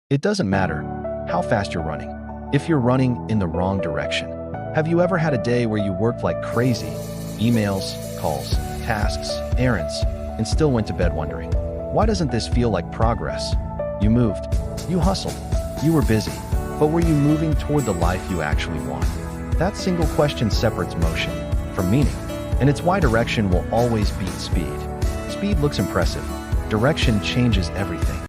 It doesn't matter how fast you're running, if you're running in the wrong direction. Have you ever had a day where you worked like crazy, emails, calls, tasks, errands, and still went to bed wondering, why doesn't this feel like progress? You moved, you hustled, you were busy, but were you moving toward the life you actually want? That single question separates motion from meaning, and it's why direction will always beat speed. Speed looks impressive, direction changes everything.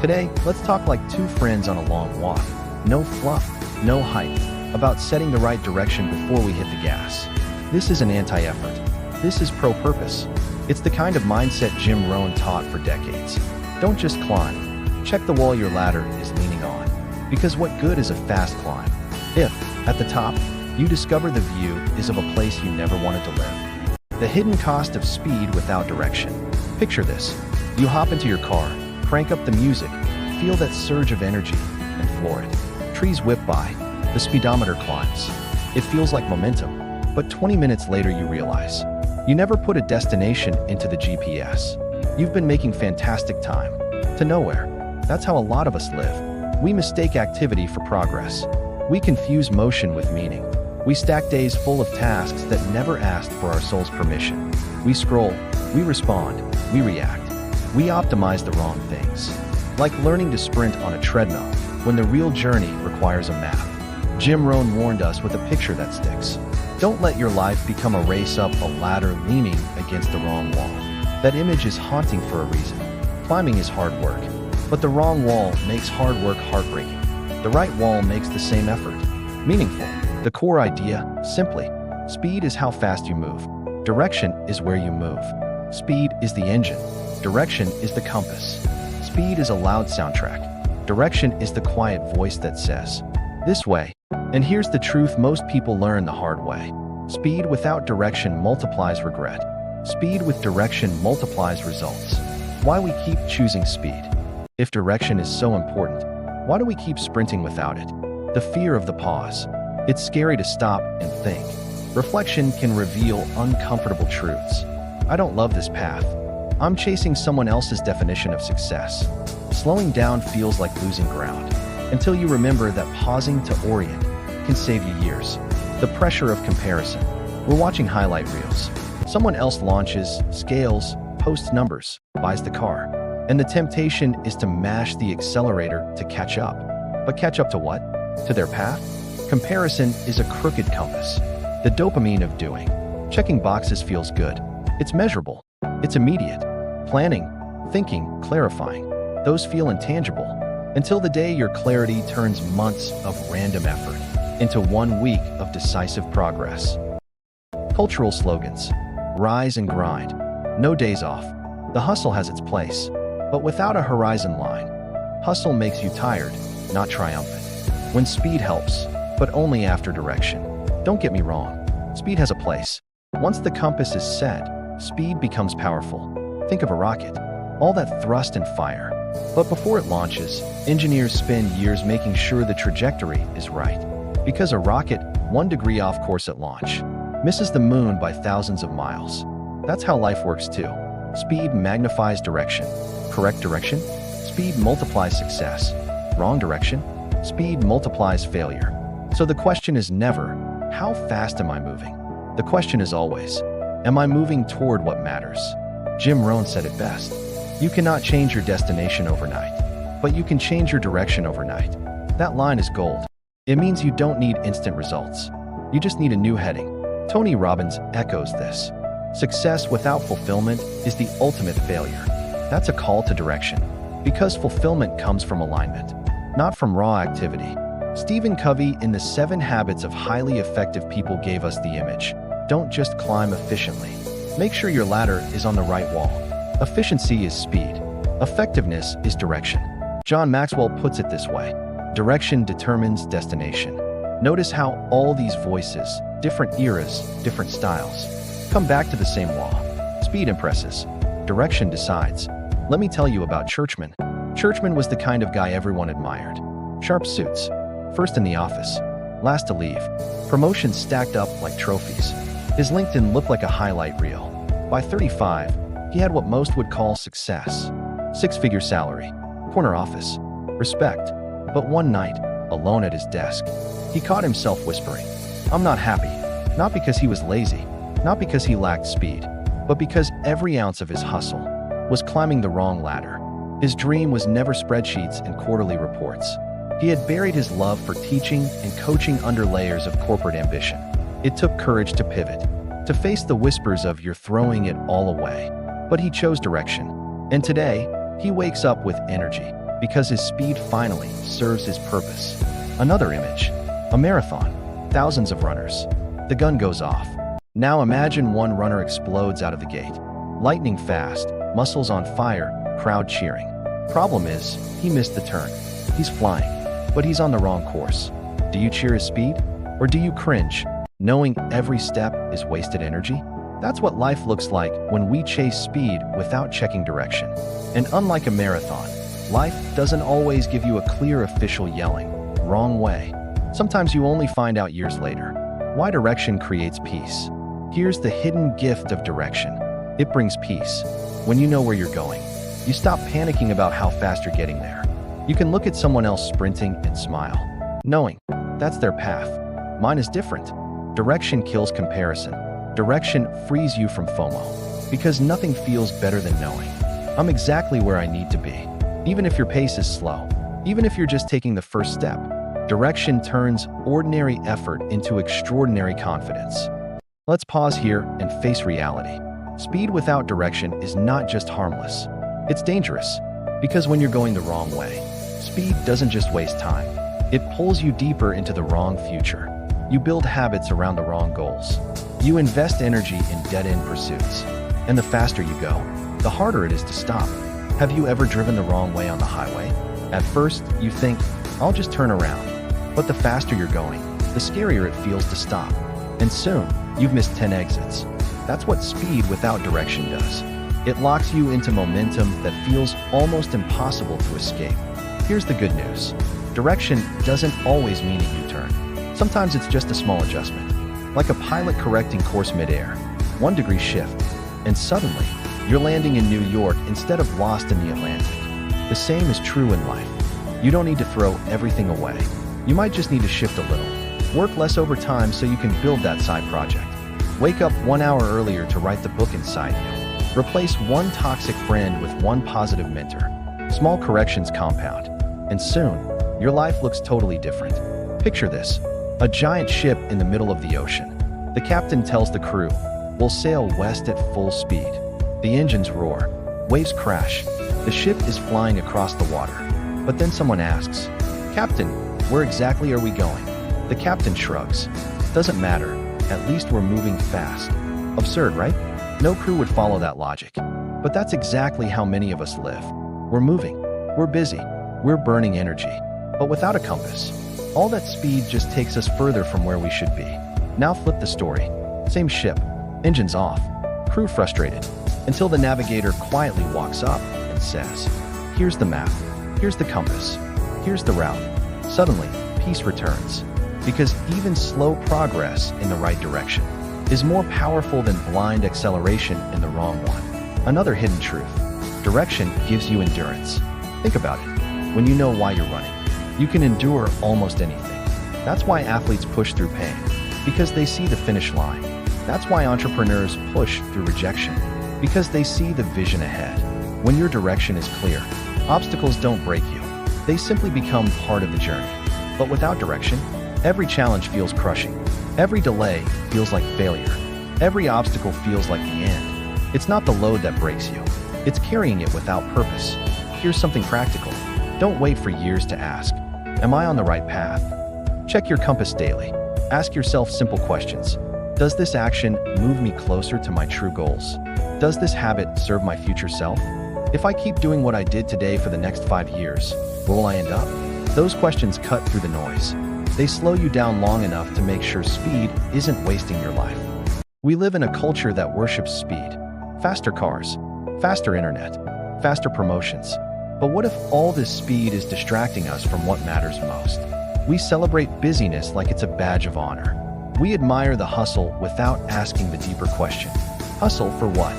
Today, let's talk like two friends on a long walk. No fluff, no hype, about setting the right direction before we hit the gas. This is an anti-effort. This is pro-purpose. It's the kind of mindset Jim Rohn taught for decades. Don't just climb. Check the wall your ladder is leaning on. Because what good is a fast climb if, at the top, you discover the view is of a place you never wanted to live? The hidden cost of speed without direction. Picture this. You hop into your car, crank up the music, feel that surge of energy, and floor it. Trees whip by, the speedometer climbs. It feels like momentum, but 20 minutes later you realize you never put a destination into the GPS. You've been making fantastic time to nowhere. That's how a lot of us live. We mistake activity for progress. We confuse motion with meaning. We stack days full of tasks that never asked for our soul's permission. We scroll, we respond, we react. We optimize the wrong things. Like learning to sprint on a treadmill when the real journey requires a map. Jim Rohn warned us with a picture that sticks. Don't let your life become a race up a ladder leaning against the wrong wall. That image is haunting for a reason. Climbing is hard work, but the wrong wall makes hard work heartbreaking. The right wall makes the same effort meaningful. The core idea, simply, speed is how fast you move. Direction is where you move. Speed is the engine. Direction is the compass. Speed is a loud soundtrack. Direction is the quiet voice that says, this way. And here's the truth most people learn the hard way. Speed without direction multiplies regret. Speed with direction multiplies results. Why we keep choosing speed? If direction is so important, why do we keep sprinting without it? The fear of the pause. It's scary to stop and think. Reflection can reveal uncomfortable truths. I don't love this path. I'm chasing someone else's definition of success. Slowing down feels like losing ground, until you remember that pausing to orient can save you years. The pressure of comparison. We're watching highlight reels. Someone else launches, scales, posts numbers, buys the car. And the temptation is to mash the accelerator to catch up. But catch up to what? To their path? Comparison is a crooked compass. The dopamine of doing. Checking boxes feels good. It's measurable. It's immediate. Planning, thinking, clarifying. Those feel intangible. Until the day your clarity turns months of random effort into 1 week of decisive progress. Cultural slogans. Rise and grind. No days off. The hustle has its place, but without a horizon line. Hustle makes you tired, not triumphant. When speed helps, but only after direction. Don't get me wrong. Speed has a place. Once the compass is set, speed becomes powerful. Think of a rocket. All that thrust and fire. But before it launches, engineers spend years making sure the trajectory is right. Because a rocket, 1 degree off course at launch, misses the moon by thousands of miles. That's how life works too. Speed magnifies direction. Correct direction? Speed multiplies success. Wrong direction? Speed multiplies failure. So the question is never, how fast am I moving? The question is always, am I moving toward what matters? Jim Rohn said it best. You cannot change your destination overnight, but you can change your direction overnight. That line is gold. It means you don't need instant results. You just need a new heading. Tony Robbins echoes this. Success without fulfillment is the ultimate failure. That's a call to direction, because fulfillment comes from alignment, not from raw activity. Stephen Covey in The 7 Habits of Highly Effective People gave us the image. Don't just climb efficiently. Make sure your ladder is on the right wall. Efficiency is speed. Effectiveness is direction. John Maxwell puts it this way. Direction determines destination. Notice how all these voices, different eras, different styles, come back to the same law. Speed impresses. Direction decides. Let me tell you about Churchman. Churchman was the kind of guy everyone admired. Sharp suits. First in the office. Last to leave. Promotions stacked up like trophies. His LinkedIn looked like a highlight reel. By 35, he had what most would call success. 6-figure salary. Corner office. respect. But one night, alone at his desk, he caught himself whispering, "I'm not happy." Not because he was lazy, not because he lacked speed, but because every ounce of his hustle was climbing the wrong ladder. His dream was never spreadsheets and quarterly reports. He had buried his love for teaching and coaching under layers of corporate ambition. It took courage to pivot, to face the whispers of "you're throwing it all away." But he chose direction. And today, he wakes up with energy because his speed finally serves his purpose. Another image, a marathon, thousands of runners. The gun goes off. Now imagine one runner explodes out of the gate. Lightning fast, muscles on fire, crowd cheering. Problem is, he missed the turn. He's flying, but he's on the wrong course. Do you cheer his speed? Or do you cringe, knowing every step is wasted energy? That's what life looks like when we chase speed without checking direction. And unlike a marathon, life doesn't always give you a clear official yelling, "Wrong way." Sometimes you only find out years later why direction creates peace. Here's the hidden gift of direction. It brings peace. When you know where you're going, you stop panicking about how fast you're getting there. You can look at someone else sprinting and smile, knowing that's their path. Mine is different. Direction kills comparison. Direction frees you from FOMO, because nothing feels better than knowing I'm exactly where I need to be. Even if your pace is slow, even if you're just taking the first step, direction turns ordinary effort into extraordinary confidence. Let's pause here and face reality. Speed without direction is not just harmless. It's dangerous, because when you're going the wrong way, speed doesn't just waste time. It pulls you deeper into the wrong future. You build habits around the wrong goals. You invest energy in dead-end pursuits. And the faster you go, the harder it is to stop. Have you ever driven the wrong way on the highway? At first, you think, "I'll just turn around." But the faster you're going, the scarier it feels to stop. And soon, you've missed 10 exits. That's what speed without direction does. It locks you into momentum that feels almost impossible to escape. Here's the good news. Direction doesn't always mean a U-turn. Sometimes it's just a small adjustment, like a pilot correcting course mid-air. 1-degree shift, and suddenly, you're landing in New York instead of lost in the Atlantic. The same is true in life. You don't need to throw everything away. You might just need to shift a little. Work less over time so you can build that side project. Wake up 1 hour earlier to write the book inside you. Replace one toxic friend with one positive mentor. Small corrections compound. And soon, your life looks totally different. Picture this. A giant ship in the middle of the ocean. The captain tells the crew, "We'll sail west at full speed." The engines roar. Waves crash. The ship is flying across the water. But then someone asks, "Captain, where exactly are we going?" The captain shrugs. "Doesn't matter. At least we're moving fast." Absurd, right? No crew would follow that logic. But that's exactly how many of us live. We're moving. We're busy. We're burning energy. But without a compass, all that speed just takes us further from where we should be. Now flip the story. Same ship. Engines off. Crew frustrated. Until the navigator quietly walks up and says, "Here's the map. Here's the compass. Here's the route." Suddenly, peace returns. Because even slow progress in the right direction is more powerful than blind acceleration in the wrong one. Another hidden truth. Direction gives you endurance. Think about it. When you know why you're running, you can endure almost anything. That's why athletes push through pain, because they see the finish line. That's why entrepreneurs push through rejection, because they see the vision ahead. When your direction is clear, obstacles don't break you. They simply become part of the journey. But without direction, every challenge feels crushing. Every delay feels like failure. Every obstacle feels like the end. It's not the load that breaks you. It's carrying it without purpose. Here's something practical. Don't wait for years to ask, "Am I on the right path?" Check your compass daily. Ask yourself simple questions. Does this action move me closer to my true goals? Does this habit serve my future self? If I keep doing what I did today for the next 5 years, where will I end up? Those questions cut through the noise. They slow you down long enough to make sure speed isn't wasting your life. We live in a culture that worships speed. Faster cars, faster internet, faster promotions. But what if all this speed is distracting us from what matters most? We celebrate busyness like it's a badge of honor. We admire the hustle without asking the deeper question. Hustle for what?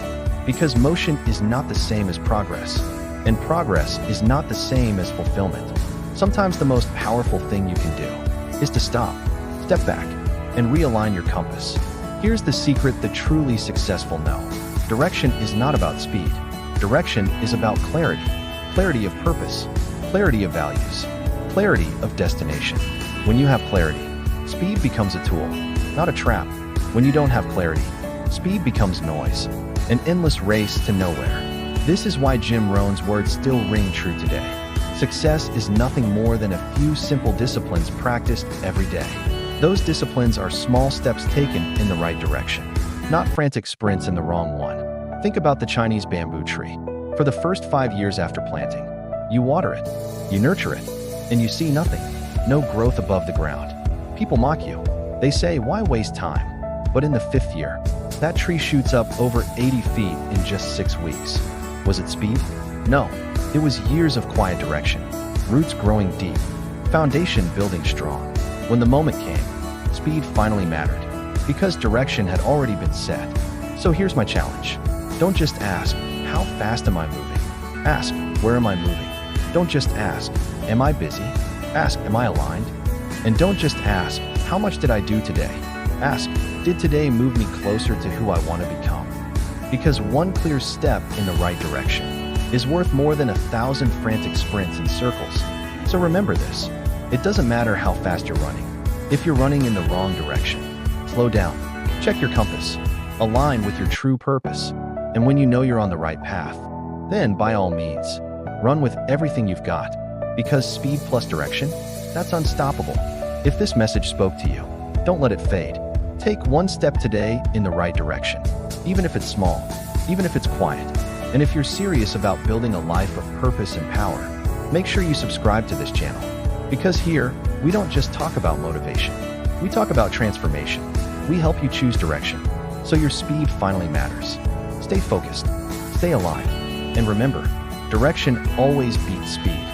Because motion is not the same as progress, and progress is not the same as fulfillment. Sometimes the most powerful thing you can do is to stop, step back, and realign your compass. Here's the secret the truly successful know. Direction is not about speed. Direction is about clarity. Clarity of purpose, clarity of values, clarity of destination. When you have clarity, speed becomes a tool, not a trap. When you don't have clarity, speed becomes noise, an endless race to nowhere. This is why Jim Rohn's words still ring true today. Success is nothing more than a few simple disciplines practiced every day. Those disciplines are small steps taken in the right direction, not frantic sprints in the wrong one. Think about the Chinese bamboo tree. For the first 5 years after planting, you water it, you nurture it, and you see nothing, no growth above the ground. People mock you. They say, why waste time? But in the 5th year, that tree shoots up over 80 feet in just 6 weeks. Was it speed? No, it was years of quiet direction, roots growing deep, foundation building strong. When the moment came, speed finally mattered, because direction had already been set. So here's my challenge. Don't just ask, how fast am I moving? Ask, where am I moving? Don't just ask, am I busy? Ask, am I aligned? And don't just ask, how much did I do today? Ask, did today move me closer to who I want to become? Because one clear step in the right direction is worth more than 1,000 frantic sprints in circles. So remember this, it doesn't matter how fast you're running. If you're running in the wrong direction, slow down, check your compass, align with your true purpose, and when you know you're on the right path, then by all means, run with everything you've got, because speed plus direction, that's unstoppable. If this message spoke to you, don't let it fade. Take one step today in the right direction, even if it's small, even if it's quiet. And if you're serious about building a life of purpose and power, make sure you subscribe to this channel. Because here, we don't just talk about motivation. We talk about transformation. We help you choose direction, so your speed finally matters. Stay focused, stay aligned, and remember, direction always beats speed.